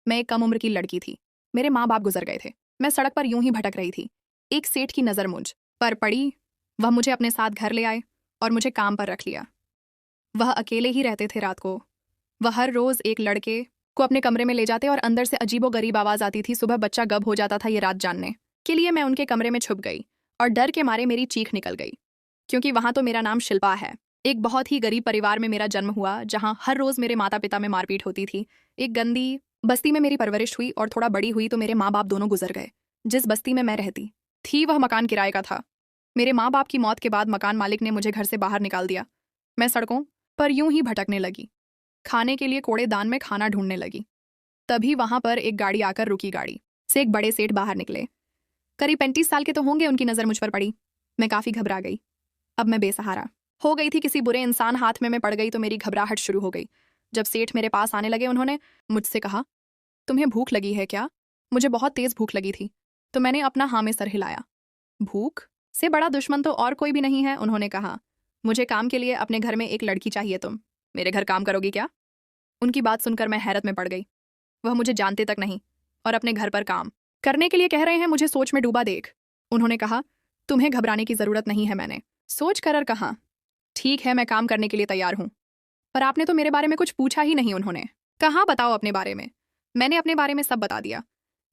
मैं एक कम उम्र की लड़की थी। मेरे माँ बाप गुजर गए थे। मैं सड़क पर यूं ही भटक रही थी। एक सेठ की नज़र मुझ पर पड़ी। वह मुझे अपने साथ घर ले आए और मुझे काम पर रख लिया। वह अकेले ही रहते थे रात को। वह हर रोज़ एक लड़के को अपने कमरे में ले जाते और अंदर से अजीबोगरीब आवाज़ आती थी। सुबह बच्चा गब हो जाता था ये रात जानने के लिए। मैं उनके कमरे में छुप गई और डर के मारे मेरी चीख निकल गई, क्योंकि वहां तो मेरा नाम शिल्पा है। एक बहुत ही गरीब परिवार में मेरा जन्म हुआ, जहां हर रोज मेरे माता पिता में मारपीट होती थी। एक गंदी बस्ती में मेरी परवरिश हुई और थोड़ा बड़ी हुई तो मेरे माँ बाप दोनों गुजर गए। जिस बस्ती में मैं रहती थी वह मकान किराए का था। मेरे माँ बाप की मौत के बाद मकान मालिक ने मुझे घर से बाहर निकाल दिया। मैं सड़कों पर यूं ही भटकने लगी। खाने के लिए कूड़ेदान में खाना ढूंढने लगी। तभी वहां पर एक गाड़ी आकर रुकी। गाड़ी से एक बड़े सेठ बाहर निकले। करीब 35 साल के तो होंगे। उनकी नज़र मुझ पर पड़ी। मैं काफ़ी घबरा गई। अब मैं बेसहारा हो गई थी। किसी बुरे इंसान हाथ में मैं पड़ गई तो मेरी घबराहट शुरू हो गई। जब सेठ मेरे पास आने लगे उन्होंने मुझसे कहा, तुम्हें भूख लगी है क्या? मुझे बहुत तेज भूख लगी थी तो मैंने अपना हाँ में सर हिलाया। भूख से बड़ा दुश्मन तो और कोई भी नहीं है, उन्होंने कहा। मुझे काम के लिए अपने घर में एक लड़की चाहिए। तुम मेरे घर काम करोगी क्या? उनकी बात सुनकर मैं हैरत में पड़ गई। वह मुझे जानते तक नहीं और अपने घर पर काम करने के लिए कह रहे हैं। मुझे सोच में डूबा देख उन्होंने कहा, तुम्हें घबराने की जरूरत नहीं है। मैंने सोच कर कहा, ठीक है मैं काम करने के लिए तैयार हूं, पर आपने तो मेरे बारे में कुछ पूछा ही नहीं। उन्होंने कहा, बताओ अपने बारे में। मैंने अपने बारे में सब बता दिया,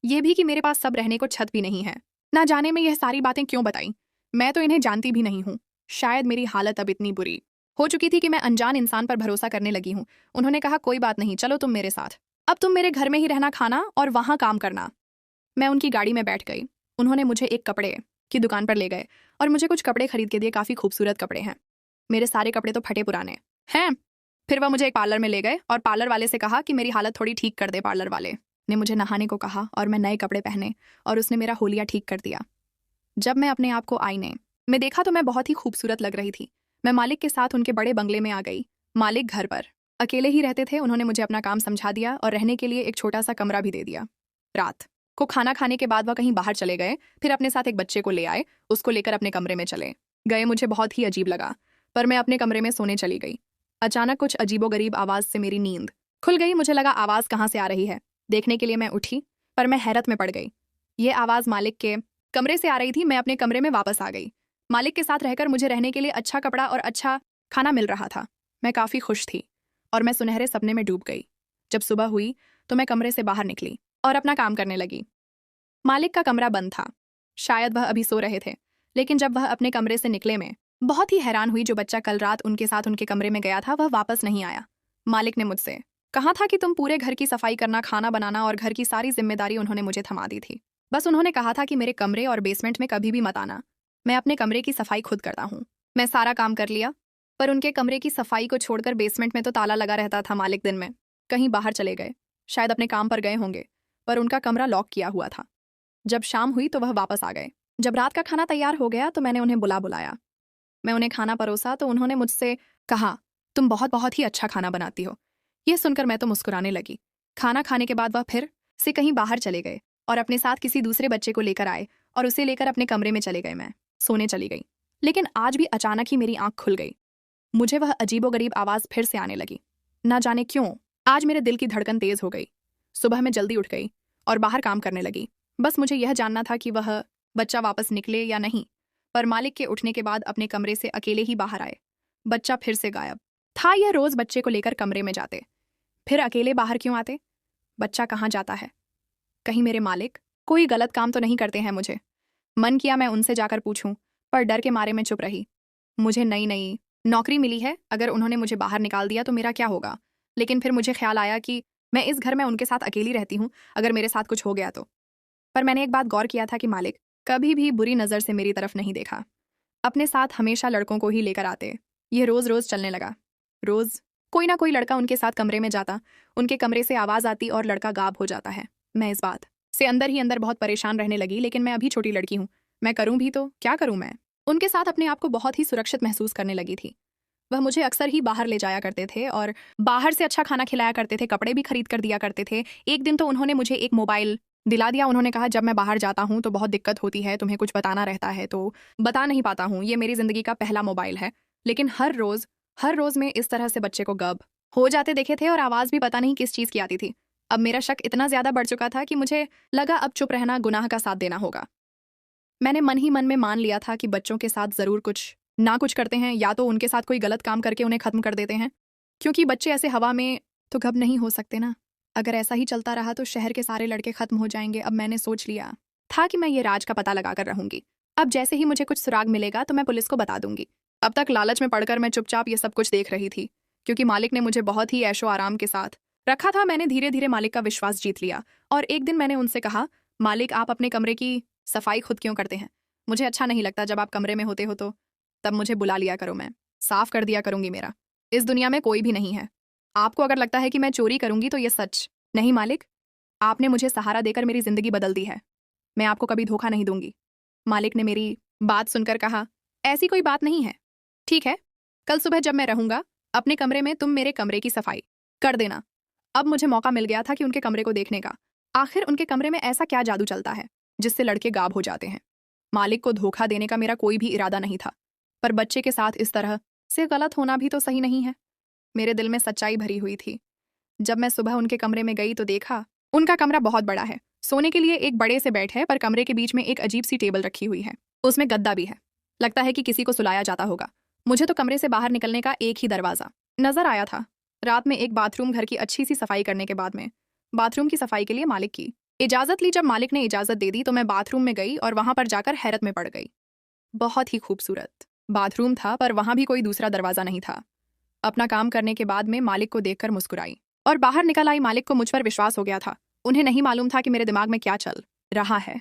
ये भी कि मेरे पास सब रहने को छत भी नहीं है। ना जाने में यह सारी बातें क्यों बताई, मैं तो इन्हें जानती भी नहीं हूँ। शायद मेरी हालत अब इतनी बुरी हो चुकी थी कि मैं अनजान इंसान पर भरोसा करने लगी हूँ। उन्होंने कहा, कोई बात नहीं, चलो तुम मेरे साथ। अब तुम मेरे घर में ही रहना, खाना और वहां काम करना। मैं उनकी गाड़ी में बैठ गई। उन्होंने मुझे एक कपड़े की दुकान पर ले गए और मुझे कुछ कपड़े खरीद के दिए। काफ़ी खूबसूरत कपड़े हैं। मेरे सारे कपड़े तो फटे पुराने हैं। फिर वह मुझे एक पार्लर में ले गए और पार्लर वाले से कहा कि मेरी हालत थोड़ी ठीक कर दे। पार्लर वाले ने मुझे नहाने को कहा और मैं नए कपड़े पहने और उसने मेरा होलिया ठीक कर दिया। जब मैं अपने आप को आईने में देखा तो मैं बहुत ही खूबसूरत लग रही थी। मैं मालिक के साथ उनके बड़े बंगले में आ गई। मालिक घर पर अकेले ही रहते थे। उन्होंने मुझे अपना काम समझा दिया और रहने के लिए एक छोटा सा कमरा भी दे दिया। रात को खाना खाने के बाद वह कहीं बाहर चले गए। फिर अपने साथ एक बच्चे को ले आए। उसको लेकर अपने कमरे में चले गए। मुझे बहुत ही अजीब लगा, पर मैं अपने कमरे में सोने चली गई। अचानक कुछ अजीबोगरीब आवाज़ से मेरी नींद खुल गई। मुझे लगा आवाज़ कहाँ से आ रही है। देखने के लिए मैं उठी, पर मैं हैरत में पड़ गई। ये आवाज़ मालिक के कमरे से आ रही थी। मैं अपने कमरे में वापस आ गई। मालिक के साथ रहकर मुझे रहने के लिए अच्छा कपड़ा और अच्छा खाना मिल रहा था। मैं काफ़ी खुश थी और मैं सुनहरे सपने में डूब गई। जब सुबह हुई तो मैं कमरे से बाहर निकली और अपना काम करने लगी। मालिक का कमरा बंद था। शायद वह अभी सो रहे थे। लेकिन जब वह अपने कमरे से निकले मैं बहुत ही हैरान हुई। जो बच्चा कल रात उनके साथ उनके कमरे में गया था वह वापस नहीं आया। मालिक ने मुझसे कहा था कि तुम पूरे घर की सफाई करना, खाना बनाना और घर की सारी जिम्मेदारी उन्होंने मुझे थमा दी थी। बस उन्होंने कहा था कि मेरे कमरे और बेसमेंट में कभी भी मत आना। मैं अपने कमरे की सफाई खुद करता हूँ। मैं सारा काम कर लिया, पर उनके कमरे की सफाई को छोड़कर बेसमेंट में तो ताला लगा रहता था। मालिक दिन में कहीं बाहर चले गए, शायद अपने काम पर गए होंगे, पर उनका कमरा लॉक किया हुआ था। जब शाम हुई तो वह वापस आ गए। जब रात का खाना तैयार हो गया तो मैंने उन्हें बुलाया। मैं उन्हें खाना परोसा तो उन्होंने मुझसे कहा, तुम बहुत बहुत ही अच्छा खाना बनाती हो। यह सुनकर मैं तो मुस्कुराने लगी। खाना खाने के बाद वह फिर से कहीं बाहर चले गए और अपने साथ किसी दूसरे बच्चे को लेकर आए और उसे लेकर अपने कमरे में चले गए। मैं सोने चली गई। लेकिन आज भी अचानक ही मेरी आंख खुल गई। मुझे वह अजीबोगरीब आवाज़ फिर से आने लगी। ना जाने क्यों आज मेरे दिल की धड़कन तेज हो गई। सुबह मैं जल्दी उठ गई और बाहर काम करने लगी। बस मुझे यह जानना था कि वह बच्चा वापस निकले या नहीं। पर मालिक के उठने के बाद अपने कमरे से अकेले ही बाहर आए। बच्चा फिर से गायब था। यह रोज बच्चे को लेकर कमरे में जाते, फिर अकेले बाहर क्यों आते? बच्चा कहाँ जाता है? कहीं मेरे मालिक कोई गलत काम तो नहीं करते हैं? मुझे मन किया मैं उनसे जाकर पूछूं, पर डर के मारे में चुप रही। मुझे नई नई नौकरी मिली है, अगर उन्होंने मुझे बाहर निकाल दिया तो मेरा क्या होगा? लेकिन फिर मुझे ख्याल आया कि मैं इस घर में उनके साथ अकेली रहती हूँ, अगर मेरे साथ कुछ हो गया तो। पर मैंने एक बात गौर किया था कि मालिक कभी भी बुरी नज़र से मेरी तरफ नहीं देखा। अपने साथ हमेशा लड़कों को ही लेकर आते। यह रोज रोज चलने लगा। रोज कोई ना कोई लड़का उनके साथ कमरे में जाता, उनके कमरे से आवाज़ आती और लड़का गायब हो जाता है। मैं इस बात से अंदर ही अंदर बहुत परेशान रहने लगी। लेकिन मैं अभी छोटी लड़की हूँ, मैं करूँ भी तो क्या करूँ? मैं उनके साथ अपने आप को बहुत ही सुरक्षित महसूस करने लगी थी। वह मुझे अक्सर ही बाहर ले जाया करते थे और बाहर से अच्छा खाना खिलाया करते थे, कपड़े भी खरीद कर दिया करते थे। एक दिन तो उन्होंने मुझे एक मोबाइल दिला दिया। उन्होंने कहा, जब मैं बाहर जाता हूँ तो बहुत दिक्कत होती है, तुम्हें कुछ बताना रहता है तो बता नहीं पाता हूँ। ये मेरी ज़िंदगी का पहला मोबाइल है। लेकिन हर रोज़ में इस तरह से बच्चे को गब हो जाते देखे थे और आवाज़ भी पता नहीं किस चीज़ की आती थी। अब मेरा शक इतना ज्यादा बढ़ चुका था कि मुझे लगा अब चुप रहना गुनाह का साथ देना होगा। मैंने मन ही मन में मान लिया था कि बच्चों के साथ जरूर कुछ ना कुछ करते हैं, या तो उनके साथ कोई गलत काम करके उन्हें खत्म कर देते हैं, क्योंकि बच्चे ऐसे हवा में तो गब नहीं हो सकते ना। अगर ऐसा ही चलता रहा तो शहर के सारे लड़के खत्म हो जाएंगे। अब मैंने सोच लिया था कि मैं ये राज का पता लगा कर रहूंगी। अब जैसे ही मुझे कुछ सुराग मिलेगा तो मैं पुलिस को बता दूंगी। अब तक लालच में पड़कर मैं चुपचाप ये सब कुछ देख रही थी, क्योंकि मालिक ने मुझे बहुत ही ऐशो आराम के साथ रखा था। मैंने धीरे धीरे मालिक का विश्वास जीत लिया और एक दिन मैंने उनसे कहा, मालिक आप अपने कमरे की सफाई खुद क्यों करते हैं? मुझे अच्छा नहीं लगता जब आप कमरे में होते हो तो तब मुझे बुला लिया करो, मैं साफ कर दिया करूंगी। मेरा इस दुनिया में कोई भी नहीं है। आपको अगर लगता है कि मैं चोरी करूंगी तो ये सच नहीं। मालिक, आपने मुझे सहारा देकर मेरी जिंदगी बदल दी है। मैं आपको कभी धोखा नहीं दूंगी। मालिक ने मेरी बात सुनकर कहा, ऐसी कोई बात नहीं है। ठीक है, कल सुबह जब मैं रहूंगा अपने कमरे में तुम मेरे कमरे की सफाई कर देना। अब मुझे मौका मिल गया था कि उनके कमरे को देखने का। आखिर उनके कमरे में ऐसा क्या जादू चलता है जिससे लड़के गायब हो जाते हैं? मालिक को धोखा देने का मेरा कोई भी इरादा नहीं था, पर बच्चे के साथ इस तरह से गलत होना भी तो सही नहीं है। मेरे दिल में सच्चाई भरी हुई थी। जब मैं सुबह उनके कमरे में गई तो देखा उनका कमरा बहुत बड़ा है। सोने के लिए एक बड़े से बेड है, पर कमरे के बीच में एक अजीब सी टेबल रखी हुई है। उसमें गद्दा भी है। लगता है कि किसी को सुलाया जाता होगा। मुझे तो कमरे से बाहर निकलने का एक ही दरवाजा नजर आया था। रात में एक बाथरूम घर की अच्छी सी सफाई करने के बाद में बाथरूम की सफाई के लिए मालिक की इजाजत ली। जब मालिक ने इजाजत दे दी तो मैं बाथरूम में गई और वहां पर जाकर हैरत में पड़ गई। बहुत ही खूबसूरत बाथरूम था, पर वहां भी कोई दूसरा दरवाजा नहीं था। अपना काम करने के बाद में मालिक को देखकर मुस्कुराई और बाहर निकल आई। मालिक को मुझ पर विश्वास हो गया था। उन्हें नहीं मालूम था कि मेरे दिमाग में क्या चल रहा है।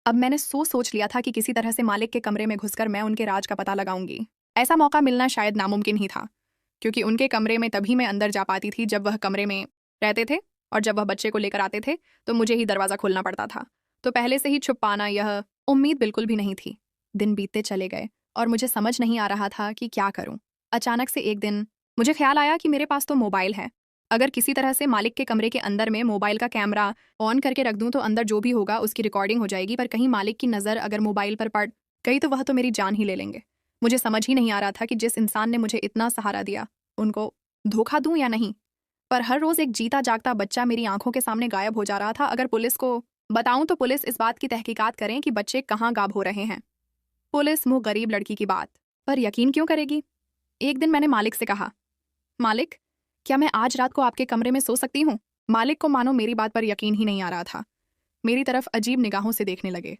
अब मैंने सोच लिया था कि किसी तरह से मालिक के कमरे में घुसकर मैं उनके राज का पता लगाऊंगी। ऐसा मौका मिलना शायद नामुमकिन ही था, क्योंकि उनके कमरे में तभी मैं अंदर जा पाती थी जब वह कमरे में रहते थे, और जब वह बच्चे को लेकर आते थे तो मुझे ही दरवाजा खोलना पड़ता था। तो पहले से ही छुप पाना यह उम्मीद बिल्कुल भी नहीं थी। दिन बीतते चले गए और मुझे समझ नहीं आ रहा था कि क्या करूं। अचानक से एक दिन मुझे ख्याल आया कि मेरे पास तो मोबाइल है। अगर किसी तरह से मालिक के कमरे के अंदर में मोबाइल का कैमरा ऑन करके रख दूं तो अंदर जो भी होगा उसकी रिकॉर्डिंग हो जाएगी। पर कहीं मालिक की नज़र अगर मोबाइल पर पड़ गई तो वह तो मेरी जान ही ले लेंगे। मुझे समझ ही नहीं आ रहा था कि जिस इंसान ने मुझे इतना सहारा दिया उनको धोखा दूं या नहीं। पर हर रोज एक जीता जागता बच्चा मेरी आंखों के सामने गायब हो जा रहा था। अगर पुलिस को बताऊं तो पुलिस इस बात की तहकीकात करें कि बच्चे कहाँ गायब हो रहे हैं। पुलिस मुंह गरीब लड़की की बात पर यकीन क्यों करेगी? एक दिन मैंने मालिक से कहा, मालिक, क्या मैं आज रात को आपके कमरे में सो सकती हूँ? मालिक को मानो मेरी बात पर यकीन ही नहीं आ रहा था। मेरी तरफ अजीब निगाहों से देखने लगे।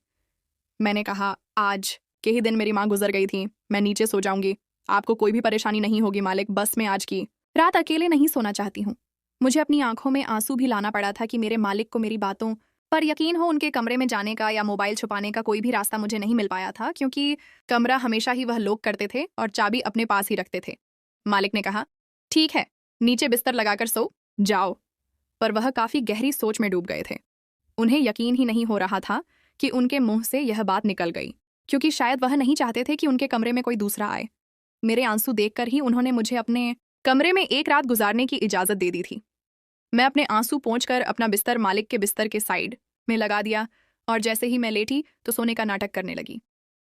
मैंने कहा, आज के ही दिन मेरी माँ गुजर गई थी। मैं नीचे सो जाऊंगी, आपको कोई भी परेशानी नहीं होगी मालिक। बस मैं आज की रात अकेले नहीं सोना चाहती हूँ। मुझे अपनी आंखों में आंसू भी लाना पड़ा था कि मेरे मालिक को मेरी बातों पर यकीन हो। उनके कमरे में जाने का या मोबाइल छुपाने का कोई भी रास्ता मुझे नहीं मिल पाया था, क्योंकि कमरा हमेशा ही वह लोग करते थे और चाबी अपने पास ही रखते थे। मालिक ने कहा, ठीक है, नीचे बिस्तर लगाकर सो जाओ। पर वह काफी गहरी सोच में डूब गए थे। उन्हें यकीन ही नहीं हो रहा था कि उनके मुंह से यह बात निकल गई, क्योंकि शायद वह नहीं चाहते थे कि उनके कमरे में कोई दूसरा आए। मेरे आंसू देखकर ही उन्होंने मुझे अपने कमरे में एक रात गुजारने की इजाजत दे दी थी। मैं अपने आंसू पोंछकर अपना बिस्तर मालिक के बिस्तर के साइड में लगा दिया और जैसे ही मैं लेटी तो सोने का नाटक करने लगी।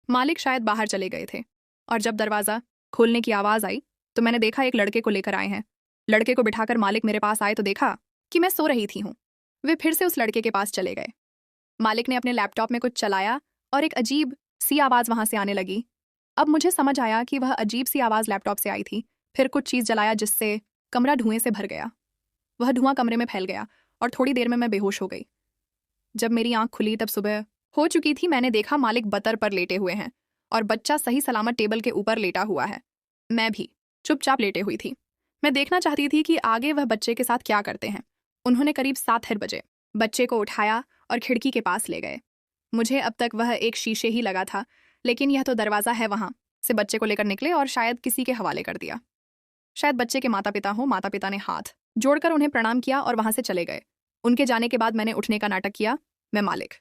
मालिक शायद बाहर चले गए थे और जब दरवाजा खोलने की आवाज आई तो मैंने देखा एक लड़के को लेकर आए हैं। लड़के को बिठाकर मालिक मेरे पास आए तो देखा कि मैं सो रही थी हूँ। वे फिर से उस लड़के के पास चले गए। मालिक ने अपने लैपटॉप में कुछ चलाया और एक अजीब सी आवाज वहां से आने लगी। अब मुझे समझ आया कि वह अजीब सी आवाज लैपटॉप से आई थी। फिर कुछ चीज जलाया जिससे कमरा धुएं से भर गया। वह धुआं कमरे में फैल गया और थोड़ी देर में मैं बेहोश हो गई। जब मेरी आंख खुली तब सुबह हो चुकी थी। मैंने देखा मालिक बतर पर लेटे हुए हैं और बच्चा सही सलामत टेबल के ऊपर लेटा हुआ है। मैं भी चुपचाप लेटे हुई थी। मैं देखना चाहती थी कि आगे वह बच्चे के साथ क्या करते हैं। उन्होंने करीब 7 बजे बच्चे को उठाया और खिड़की के पास ले गए। मुझे अब तक वह एक शीशे ही लगा था, लेकिन यह तो दरवाजा है। वहां से बच्चे को लेकर निकले और शायद किसी के हवाले कर दिया। शायद बच्चे के माता पिता हो। माता पिता ने हाथ जोड़कर उन्हें प्रणाम किया और वहां से चले गए। उनके जाने के बाद मैंने उठने का नाटक किया। मैं मालिक